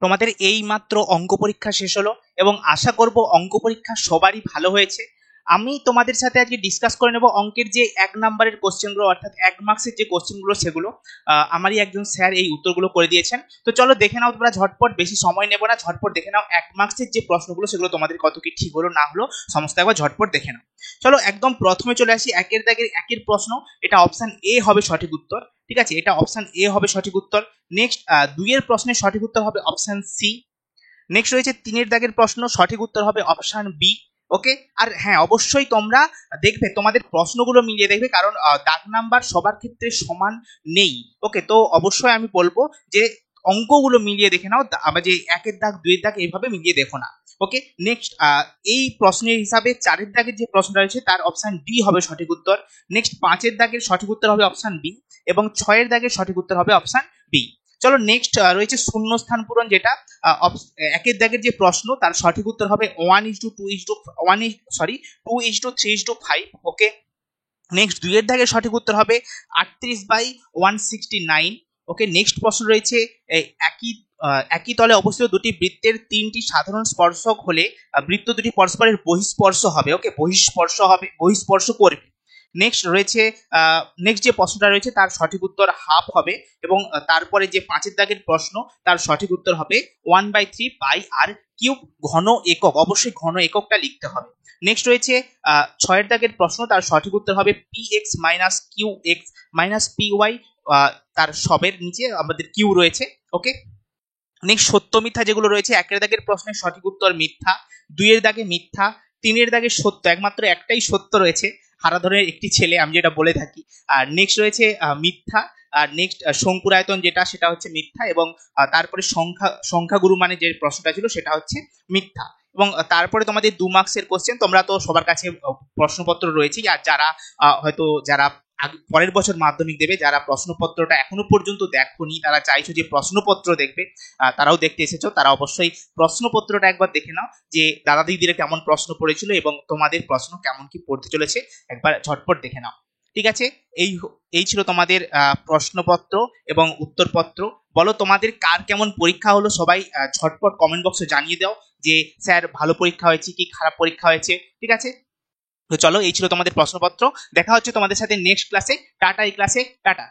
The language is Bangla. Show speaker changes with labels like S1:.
S1: তোমাদের এই মাত্র অঙ্ক পরীক্ষা শেষ হলো এবং আশা করব অঙ্ক পরীক্ষা সবারই ভালো হয়েছে। আমি তোমাদের সাথে আজকে ডিসকাস করে নেব অঙ্কের যে 1 নম্বরের কোশ্চেনগুলো, অর্থাৎ 1 মার্কসের যে কোশ্চেনগুলো সেগুলো আমারই একজন স্যার এই উত্তরগুলো করে দিয়েছেন। তো চলো দেখে নাও তোমরা ঝটপট, বেশি সময় নেব না, ঝটপট দেখে নাও 1 মার্কসের যে প্রশ্নগুলো সেগুলো তোমাদের কত কি ঠিক হলো না হলো সমস্ত একবার ঝটপট দেখে নাও। চলো একদম প্রথমে চলে আসি একের দাগের একের প্রশ্ন। এটা অপশন এ হবে সঠিক উত্তর, ঠিক আছে, এটা অপশন এ হবে সঠিক উত্তর। নেক্সট 2 এর প্রশ্নের সঠিক উত্তর হবে অপশন সি। নেক্সট রয়েছে 3 এর দাগের প্রশ্ন, সঠিক উত্তর হবে অপশন বি। ওকে, আর হ্যাঁ অবশ্যই তোমরা দেখবে তোমাদের প্রশ্নগুলো মিলিয়ে দেখবে, কারণ দাগ নাম্বার সবার ক্ষেত্রে সমান নেই। ওকে, তো অবশ্যই আমি বলবো যে অঙ্কগুলো মিলিয়ে দেখে নাও, আবার যে 1 এর দাগ 2 এর দাগ এইভাবে মিলিয়ে দেখো না। ওকে, নেক্সট এই প্রশ্নের হিসাবে 4 এর দাগের যে প্রশ্নটা রয়েছে তার অপশন ডি হবে সঠিক উত্তর। নেক্সট 5 এর দাগের সঠিক উত্তর হবে অপশন বি এবং 6 এর দাগের সঠিক উত্তর হবে অপশন বি। চলো নেক্সট রয়েছে শূন্য স্থান পূরণ, যেটা 1 এর দাগের যে প্রশ্ন তার সঠিক উত্তর হবে 2:3:5। ওকে, নেক্সট 2 এর দাগের সঠিক উত্তর হবে 38/169। ওকে, নেক্সট প্রশ্ন রয়েছে একই তলে অবস্থিত দুটি বৃত্তের 3টি সাধারণ স্পর্শক হলে বৃত্ত দুটি পরস্পরের বহিঃস্পর্শ হবে। ওকে, বহিঃস্পর্শ করবে। নেক্সট রয়েছে নেক্সট যে প্রশ্নটা রয়েছে তার সঠিক উত্তর হাফ হবে এবং তারপরে যে 5 এর দাগের প্রশ্ন তার সঠিক উত্তর হবে 1/3πr³ ঘন একক, অবশ্যই ঘন এককটা লিখতে হবে। নেক্সট রয়েছে 6 এর দাগের প্রশ্ন, তার সঠিক উত্তর হবে px - qx - py, তার সবের নিচে আমাদের কিউ রয়েছে। ওকে, নেক্সট সত্য মিথ্যা যেগুলো রয়েছে 1 এর দাগের প্রশ্নের সঠিক উত্তর মিথ্যা, 2 এর দাগে মিথ্যা, 3 এর দাগে সত্য, একমাত্র একটাই সত্য রয়েছে, হারাধনের একটি ছেলে, আমি যেটা বলে থাকি। আর নেক্সট রয়েছে মিথ্যা। আর নেক্সট শঙ্কুরায়তন যেটা সেটা হচ্ছে মিথ্যা এবং তারপরে সংখ্যাগুরু মানে যে প্রশ্নটা ছিল সেটা হচ্ছে মিথ্যা। এবং তারপরে তোমাদের 2 মার্কসের কোশ্চেন, তোমরা তো সবার কাছে প্রশ্নপত্র রয়েছে, আর যারা হয়তো যারা পরের বছর মাধ্যমিক দেবে, যারা প্রশ্নপত্রটা এখনো পর্যন্ত দেখোনি, তারা চাইছো যে প্রশ্নপত্র দেখবে, তারাও দেখতে এসেছো, তারা অবশ্যই প্রশ্নপত্রটা একবার দেখে নাও যে দাদা দিদিরা কেমন প্রশ্ন পড়েছিল এবং তোমাদের প্রশ্ন কেমন কি পড়তে চলেছে, একবার ঝটপট দেখে নাও। ঠিক আছে, এই ছিল তোমাদের প্রশ্নপত্র এবং উত্তরপত্র। বলো তোমাদের কার কেমন পরীক্ষা হলো, সবাই ঝটপট কমেন্ট বক্সে জানিয়ে দাও যে স্যার ভালো পরীক্ষা হয়েছে কি খারাপ পরীক্ষা হয়েছে। ঠিক আছে, তো চলো এই ছিল তোমাদের প্রশ্নপত্র। দেখা হচ্ছে তোমাদের সাথে নেক্সট ক্লাসে। টাটা, এই ক্লাসে টাটা।